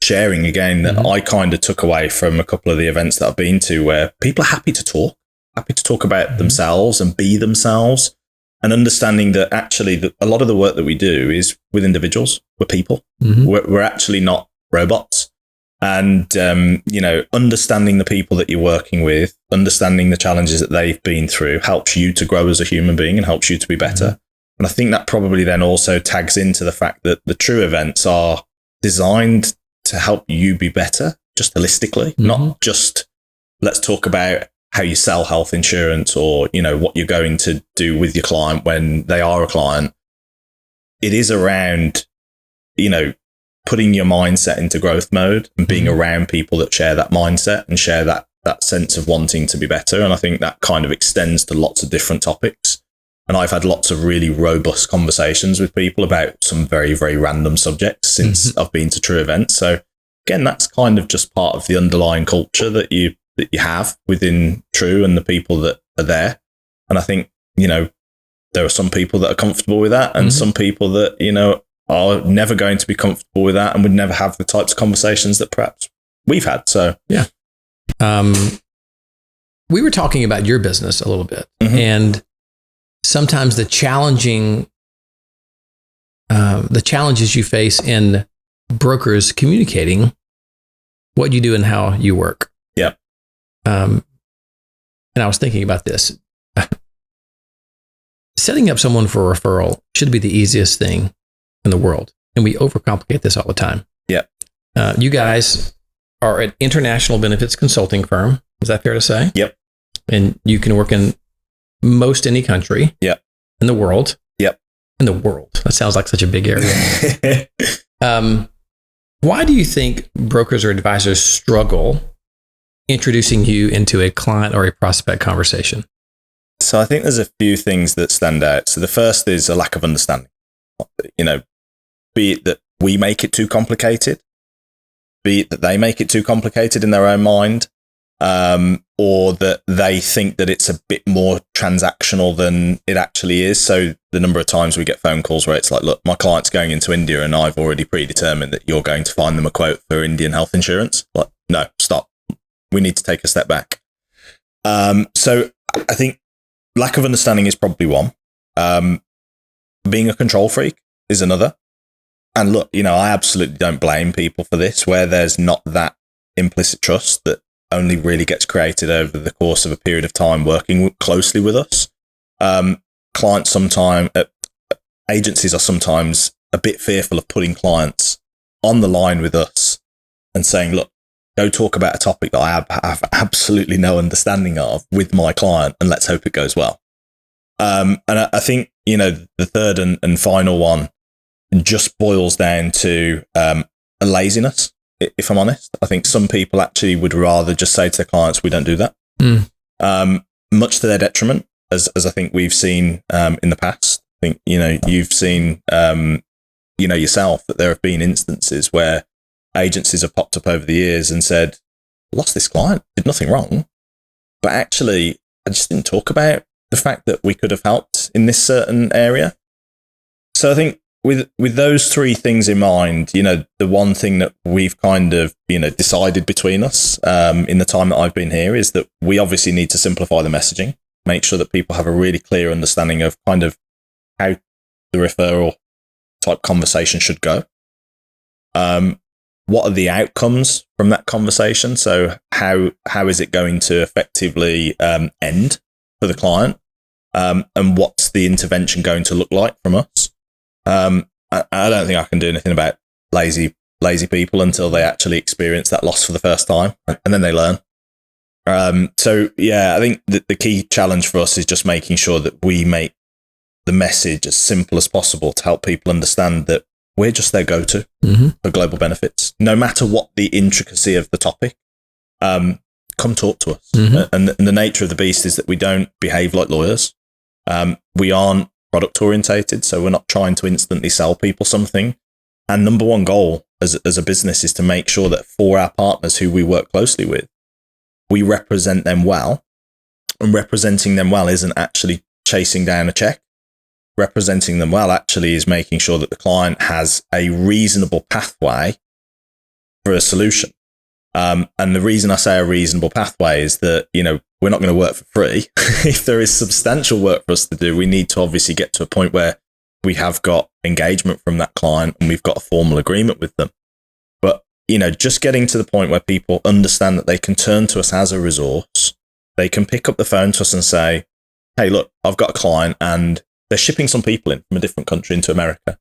sharing again that I kind of took away from a couple of the events that I've been to, where people are happy to talk about themselves and be themselves, and understanding that actually a lot of the work that we do is with individuals. We're people. We're actually not robots. And, understanding the people that you're working with, understanding the challenges that they've been through helps you to grow as a human being and helps you to be better. And I think that probably then also tags into the fact that the true events are designed to help you be better, just holistically, not just let's talk about how you sell health insurance or, what you're going to do with your client when they are a client. It is around, putting your mindset into growth mode and being around people that share that mindset and share that sense of wanting to be better. And I think that kind of extends to lots of different topics. And I've had lots of really robust conversations with people about some very, very random subjects since I've been to True events. So again, that's kind of just part of the underlying culture that you have within True and the people that are there. And I think, there are some people that are comfortable with that and some people that, are never going to be comfortable with that and would never have the types of conversations that perhaps we've had. So, yeah. We were talking about your business a little bit and sometimes the challenges you face in brokers communicating what you do and how you work. Yeah. And I was thinking about this. Setting up someone for a referral should be the easiest thing in the world. And we overcomplicate this all the time. Yeah. You guys are an international benefits consulting firm. Is that fair to say? Yep. And you can work in most any country. Yep. In the world. Yep. In the world. That sounds like such a big area. Why do you think brokers or advisors struggle introducing you into a client or a prospect conversation? So I think there's a few things that stand out. So the first is a lack of understanding. Be it that we make it too complicated, be it that they make it too complicated in their own mind, or that they think that it's a bit more transactional than it actually is. So the number of times we get phone calls where it's like, look, my client's going into India and I've already predetermined that you're going to find them a quote for Indian health insurance. Like, no, stop. We need to take a step back. So I think lack of understanding is probably one. Being a control freak is another. And look, I absolutely don't blame people for this, where there's not that implicit trust that only really gets created over the course of a period of time working closely with us. Clients sometimes, agencies are sometimes a bit fearful of putting clients on the line with us and saying, look, go talk about a topic that I have absolutely no understanding of with my client, and let's hope it goes well. And I think, the third and final one just boils down to a laziness, if I'm honest. I think some people actually would rather just say to their clients, we don't do that. Much to their detriment, as I think we've seen in the past. I think, you've seen, yourself that there have been instances where agencies have popped up over the years and said, lost this client, did nothing wrong. But actually, I just didn't talk about the fact that we could have helped in this certain area. So I think with those three things in mind, the one thing that we've kind of, decided between us in the time that I've been here is that we obviously need to simplify the messaging, make sure that people have a really clear understanding of kind of how the referral type conversation should go. What are the outcomes from that conversation? So how is it going to effectively end for the client? And what's the intervention going to look like from us? I don't think I can do anything about lazy people until they actually experience that loss for the first time, and then they learn. So yeah, I think the key challenge for us is just making sure that we make the message as simple as possible to help people understand that we're just their go-to for global benefits. No matter what the intricacy of the topic, come talk to us. And the nature of the beast is that we don't behave like lawyers. We aren't product orientated, so we're not trying to instantly sell people something. And number one goal as a business is to make sure that for our partners who we work closely with, we represent them well. And representing them well isn't actually chasing down a check. Representing them well actually is making sure that the client has a reasonable pathway for a solution. And the reason I say a reasonable pathway is that, we're not going to work for free. If there is substantial work for us to do, we need to obviously get to a point where we have got engagement from that client and we've got a formal agreement with them. But, just getting to the point where people understand that they can turn to us as a resource, they can pick up the phone to us and say, hey, look, I've got a client and they're shipping some people in from a different country into America. Can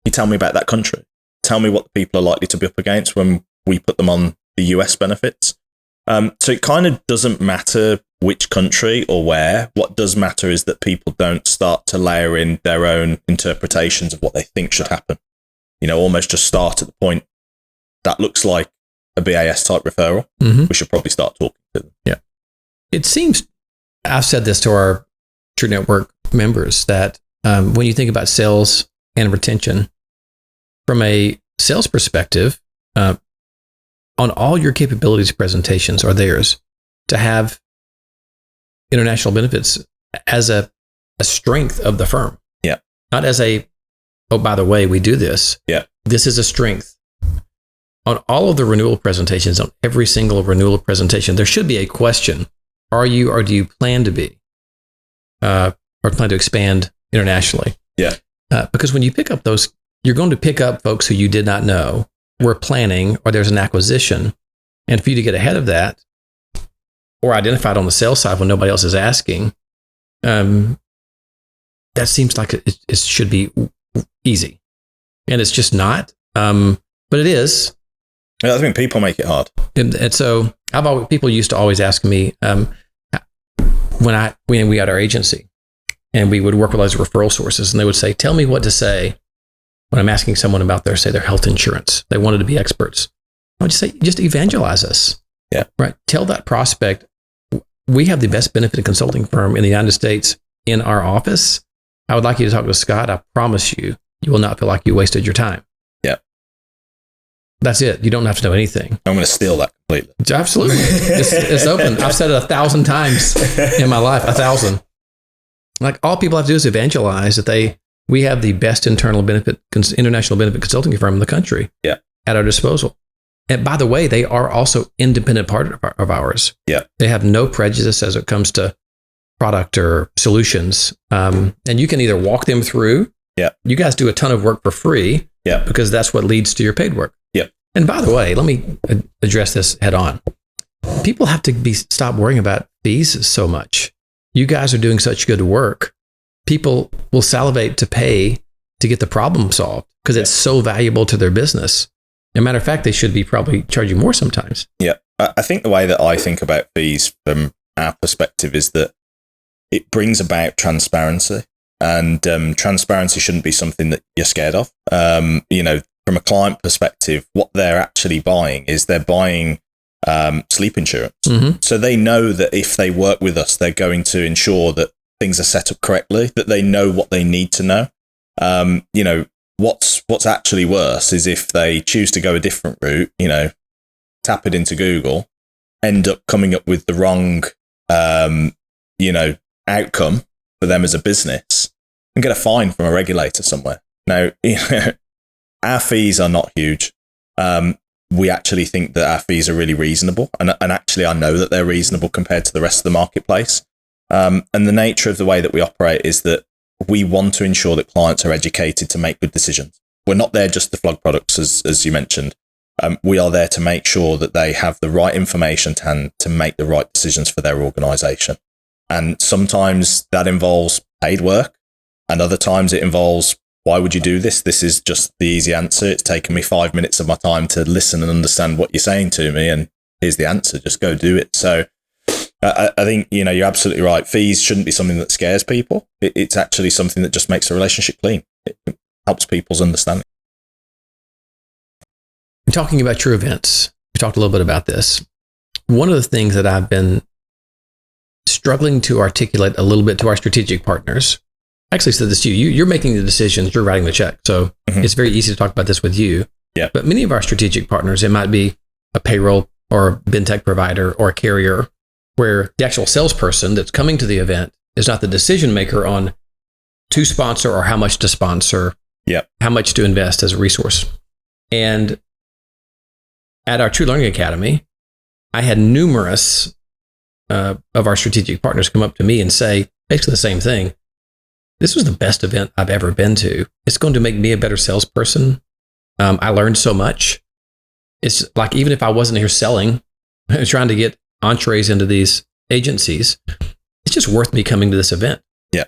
you tell me about that country? Tell me what the people are likely to be up against when we put them on the US benefits. So it kind of doesn't matter which country or where. What does matter is that people don't start to layer in their own interpretations of what they think should happen. Almost just start at the point that looks like a BAS type referral. We should probably start talking to them. Yeah. It seems, I've said this to our True Network members, that when you think about sales and retention, from a sales perspective, on all your capabilities presentations are theirs to have international benefits as a strength of the firm. Yeah. Not as oh, by the way, we do this. Yeah. This is a strength. On all of the renewal presentations, on every single renewal presentation, there should be a question. Are you, or do you plan to be, or plan to expand internationally? Yeah. Because when you pick up those, you're going to pick up folks who you did not know were planning, or there's an acquisition. And for you to get ahead of that, or identified on the sales side when nobody else is asking, that seems like it should be easy. And it's just not. But it is. I think people make it hard. And so people used to always ask me, when we had our agency and we would work with those referral sources, and they would say, tell me what to say when I'm asking someone about their health insurance. They wanted to be experts. I would just say, just evangelize us. Yeah. Right. Tell that prospect, we have the best benefit consulting firm in the United States in our office. I would like you to talk to Scott. I promise you, you will not feel like you wasted your time. Yeah. That's it. You don't have to know anything. I'm going to steal that completely. Absolutely. It's open. I've said it 1,000 times in my life, 1,000. Like, all people have to do is evangelize that we have the best international benefit consulting firm in the country. Yeah. At our disposal. And by the way, they are also independent part of ours. Yeah. They have no prejudice as it comes to product or solutions. And you can either walk them through. Yeah. You guys do a ton of work for free. Yeah. Because that's what leads to your paid work. Yeah. And by the way, let me address this head on. People have to stop worrying about fees so much. You guys are doing such good work. People will salivate to pay to get the problem solved because it's so valuable to their business. As a matter of fact, they should be probably charging more sometimes. Yeah. I think the way that I think about fees from our perspective is that it brings about transparency, and transparency shouldn't be something that you're scared of. From a client perspective, what they're actually buying is they're buying sleep insurance. So they know that if they work with us, they're going to ensure that things are set up correctly, that they know what they need to know. What's actually worse is if they choose to go a different route, tap it into Google, end up coming up with the wrong, outcome for them as a business, and get a fine from a regulator somewhere. Now, our fees are not huge. We actually think that our fees are really reasonable. And actually, I know that they're reasonable compared to the rest of the marketplace. And the nature of the way that we operate is that we want to ensure that clients are educated to make good decisions. We're not there just to flog products, as you mentioned. We are there to make sure that they have the right information to make the right decisions for their organization. And sometimes that involves paid work, and other times it involves, why would you do this? This is just the easy answer. It's taken me 5 minutes of my time to listen and understand what you're saying to me, and here's the answer. Just go do it. So I think, you're absolutely right. Fees shouldn't be something that scares people. It's actually something that just makes a relationship clean. It helps people's understanding. talking about true events, we talked a little bit about this. One of the things that I've been struggling to articulate a little bit to our strategic partners, I actually said this to you. You're making the decisions, you're writing the check. So it's very easy to talk about this with you. Yeah. But many of our strategic partners, it might be a payroll or a BinTech provider or a carrier, where the actual salesperson that's coming to the event is not the decision maker on to sponsor or how much to sponsor, how much to invest as a resource. And at our True Learning Academy, I had numerous of our strategic partners come up to me and say basically the same thing. This was the best event I've ever been to. It's going to make me a better salesperson. I learned so much. It's like, even if I wasn't here selling, trying to get entrees into these agencies, it's just worth me coming to this event. Yeah.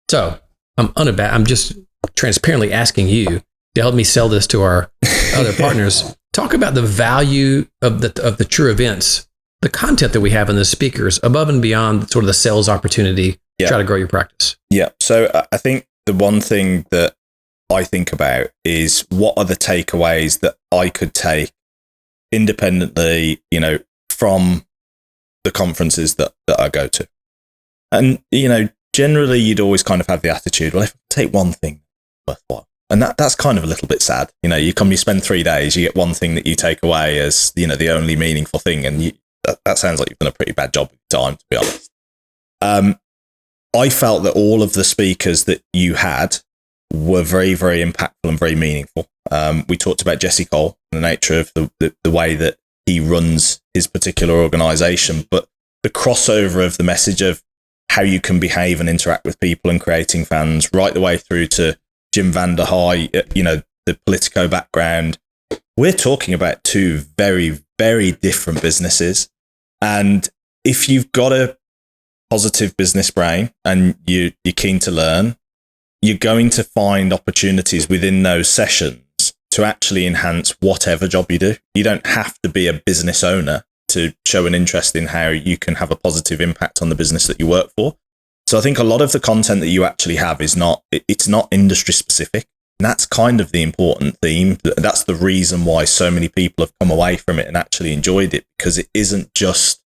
So I'm just transparently asking you to help me sell this to our other partners. Talk about the value of the true events, the content that we have in the speakers above and beyond sort of the sales opportunity to try to grow your practice. Yeah. So I think the one thing that I think about is, what are the takeaways that I could take independently, from the conferences that I go to. And, generally you'd always kind of have the attitude, well, if I take one thing worthwhile, and that's kind of a little bit sad. You spend 3 days, you get one thing that you take away as, the only meaningful thing. And that sounds like you've done a pretty bad job with time, to be honest. I felt that all of the speakers that you had were very, very impactful and very meaningful. We talked about Jesse Cole and the nature of the way that he runs his particular organization, but the crossover of the message of how you can behave and interact with people and creating fans, right the way through to Jim Vanderhei, the Politico background. We're talking about two very, very different businesses. And if you've got a positive business brain and you're keen to learn, you're going to find opportunities within those sessions to actually enhance whatever job you do. You don't have to be a business owner to show an interest in how you can have a positive impact on the business that you work for. So I think a lot of the content that you actually have it's not industry specific. And that's kind of the important theme. That's the reason why so many people have come away from it and actually enjoyed it, because it isn't just,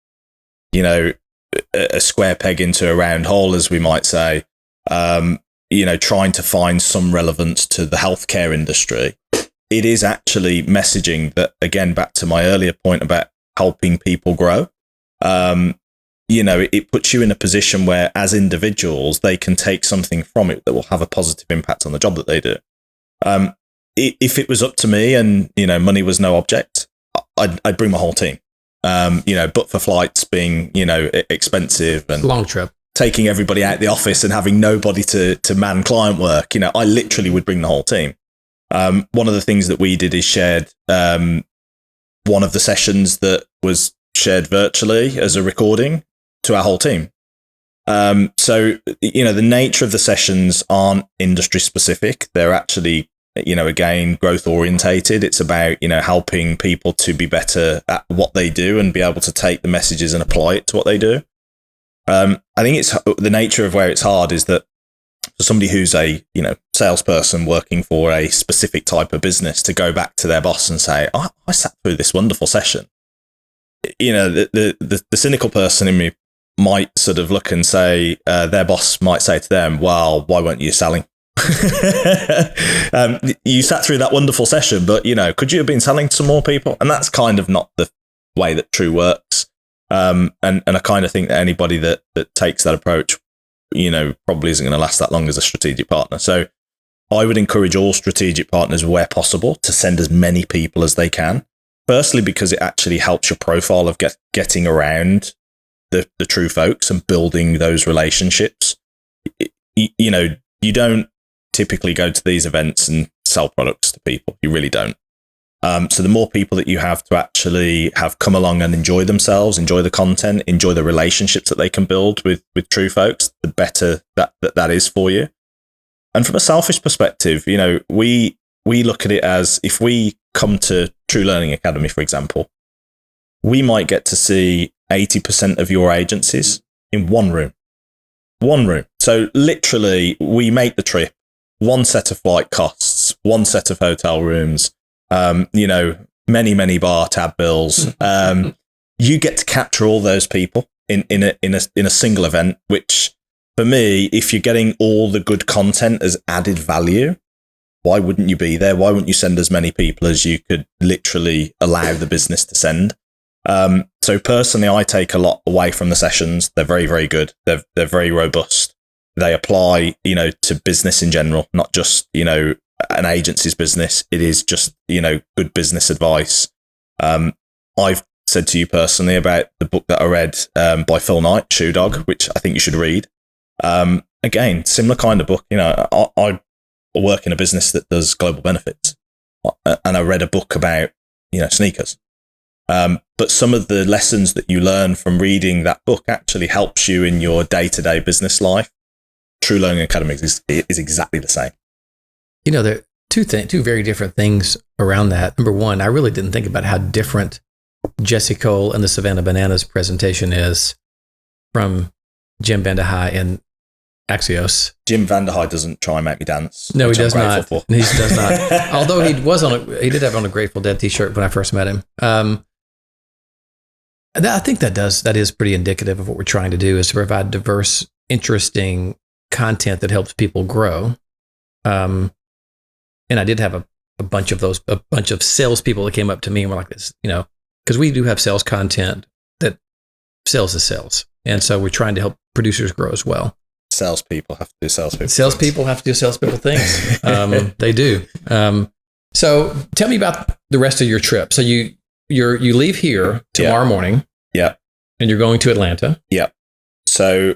a square peg into a round hole, as we might say, trying to find some relevance to the healthcare industry. It is actually messaging that, again, back to my earlier point about helping people grow. It puts you in a position where, as individuals, they can take something from it that will have a positive impact on the job that they do. If it was up to me and, money was no object, I'd bring my whole team. But for flights being, expensive and long trip, taking everybody out the office and having nobody to man client work, I literally would bring the whole team. One of the things that we did is shared one of the sessions that was shared virtually as a recording to our whole team. So, the nature of the sessions aren't industry specific. They're actually, again, growth orientated. It's about, helping people to be better at what they do and be able to take the messages and apply it to what they do. I think it's the nature of where it's hard is that for somebody who's a, salesperson working for a specific type of business to go back to their boss and say, I sat through this wonderful session. The cynical person in me might sort of look and say, their boss might say to them, well, why weren't you selling? You sat through that wonderful session, but, could you have been selling to some more people? And that's kind of not the way that True works. And I kind of think that anybody that takes that approach, probably isn't going to last that long as a strategic partner. So I would encourage all strategic partners, where possible, to send as many people as they can. Firstly, because it actually helps your profile of getting around the true folks and building those relationships. You don't typically go to these events and sell products to people. You really don't. So the more people that you have to actually have come along and enjoy themselves, enjoy the content, enjoy the relationships that they can build with true folks, the better that is for you. And from a selfish perspective, we look at it as, if we come to True Learning Academy, for example, we might get to see 80% of your agencies in one room. So literally, we make the trip, one set of flight costs, one set of hotel rooms, many bar tab bills. You get to capture all those people in a single event, which for me, if you're getting all the good content as added value, why wouldn't you be there? Why wouldn't you send as many people as you could literally allow the business to send? So personally, I take a lot away from the sessions. They're very, very good. They're very robust. They apply, to business in general, not just, an agency's business. It is just, good business advice. I've said to you personally about the book that I read by Phil Knight, Shoe Dog, which I think you should read. Again, similar kind of book. I work in a business that does global benefits, and I read a book about, sneakers. But some of the lessons that you learn from reading that book actually helps you in your day-to-day business life. True Learning Academy is exactly the same. There are two very different things around that. Number one, I really didn't think about how different Jesse Cole and the Savannah Bananas presentation is from Jim Vandehei and Axios. Jim Vandehei doesn't try and make me dance. No, he does not. He does not. Although he did have on a Grateful Dead t-shirt when I first met him. I think that is pretty indicative of what we're trying to do, is to provide diverse, interesting content that helps people grow. And I did have a bunch of salespeople that came up to me and were like this, because we do have sales content that sells the sales. And so we're trying to help producers grow as well. Salespeople have to do salespeople. Salespeople have to do salespeople things. They do. So tell me about the rest of your trip. So you leave here tomorrow morning. Yeah. And you're going to Atlanta. Yeah. So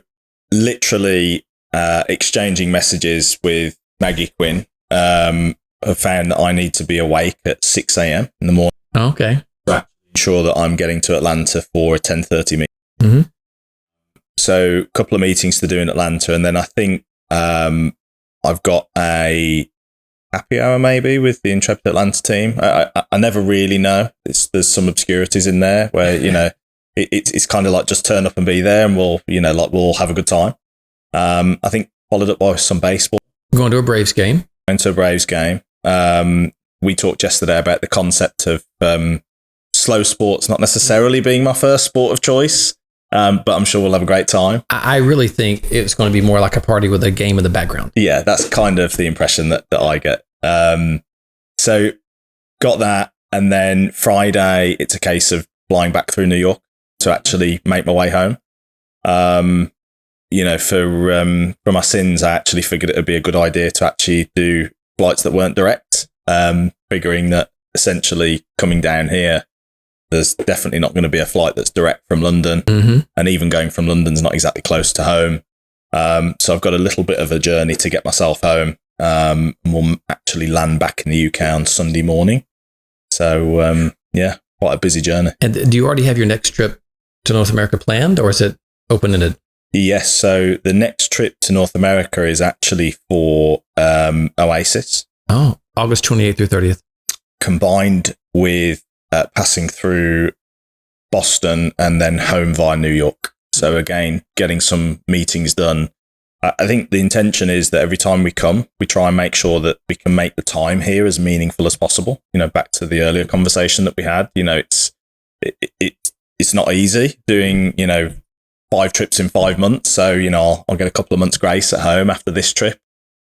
literally exchanging messages with Maggie Quinn. I've found that I need to be awake at 6 a.m. in the morning. Oh, okay. To ensure that I'm getting to Atlanta for a 10:30 meeting. Mm-hmm. So a couple of meetings to do in Atlanta. And then I think I've got a happy hour maybe with the Intrepid Atlanta team. I never really know. There's some obscurities in there where, it's kind of like just turn up and be there and we'll have a good time. I think followed up by some baseball. Going to a Braves game. We talked yesterday about the concept of slow sports not necessarily being my first sport of choice. But I'm sure we'll have a great time. I really think it's going to be more like a party with a game in the background. Yeah, that's kind of the impression that I get. So got that. And then Friday, it's a case of flying back through New York to actually make my way home. For my sins, I actually figured it would be a good idea to actually do flights that weren't direct, figuring that essentially coming down here, there's definitely not going to be a flight that's direct from London. Mm-hmm. And even going from London's not exactly close to home. So I've got a little bit of a journey to get myself home. And we'll actually land back in the UK on Sunday morning. So, quite a busy journey. And do you already have your next trip to North America planned, or is it open-ended? Yes. So the next trip to North America is actually for Oasis. Oh, August 28th through 30th. Combined with passing through Boston and then home via New York. So again, getting some meetings done. I think the intention is that every time we come, we try and make sure that we can make the time here as meaningful as possible. Back to the earlier conversation that we had, it's not easy doing, 5 trips in 5 months. So, I'll get a couple of months grace at home after this trip.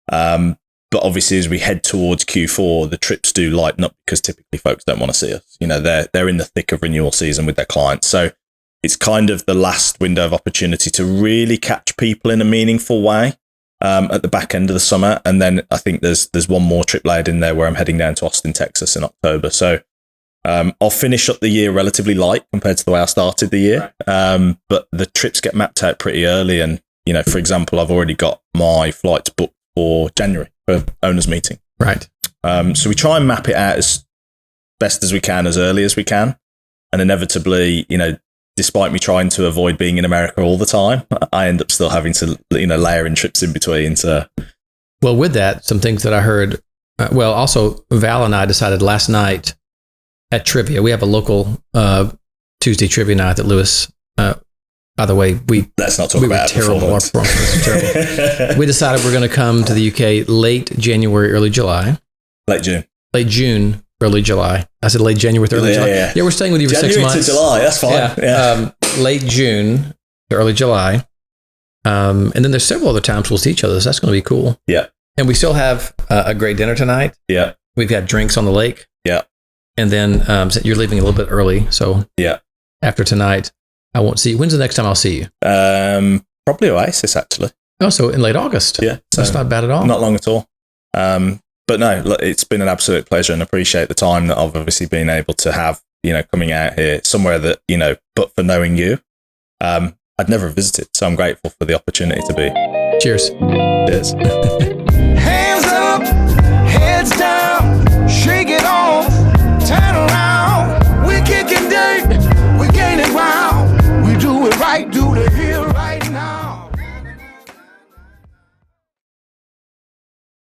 But obviously, as we head towards Q4, the trips do lighten up because typically folks don't want to see us. They're in the thick of renewal season with their clients. So it's kind of the last window of opportunity to really catch people in a meaningful way at the back end of the summer. And then I think there's one more trip laid in there where I'm heading down to Austin, Texas in October. So I'll finish up the year relatively light compared to the way I started the year. But the trips get mapped out pretty early. And, for example, I've already got my flights booked for January for owners meeting. Right. So we try and map it out as best as we can, as early as we can. And inevitably, despite me trying to avoid being in America all the time, I end up still having to, layer in trips in between. So, well, with that, some things that I heard, also Val and I decided last night at trivia, we have a local Tuesday trivia night at Lewis. By the way, let's not talk about terrible. Our performance was terrible. We decided we're going to come to the UK late January, early July. Late June. early July. I said late January to early July. Yeah, we're staying with you for January 6 months. to July, that's fine. Yeah. Late June to early July. And then there's several other times we'll see each other. So that's going to be cool. Yeah. And we still have a great dinner tonight. Yeah. We've got drinks on the lake. Yeah. And then you're leaving a little bit early. So yeah, after tonight, I won't see you. When's the next time I'll see you? Probably Oasis, actually. Oh, so in late August. Yeah. So that's not bad at all. Not long at all. But no, look, it's been an absolute pleasure, and appreciate the time that I've obviously been able to have, coming out here somewhere that, but for knowing you, I'd never visited. So I'm grateful for the opportunity to be. Cheers. Cheers.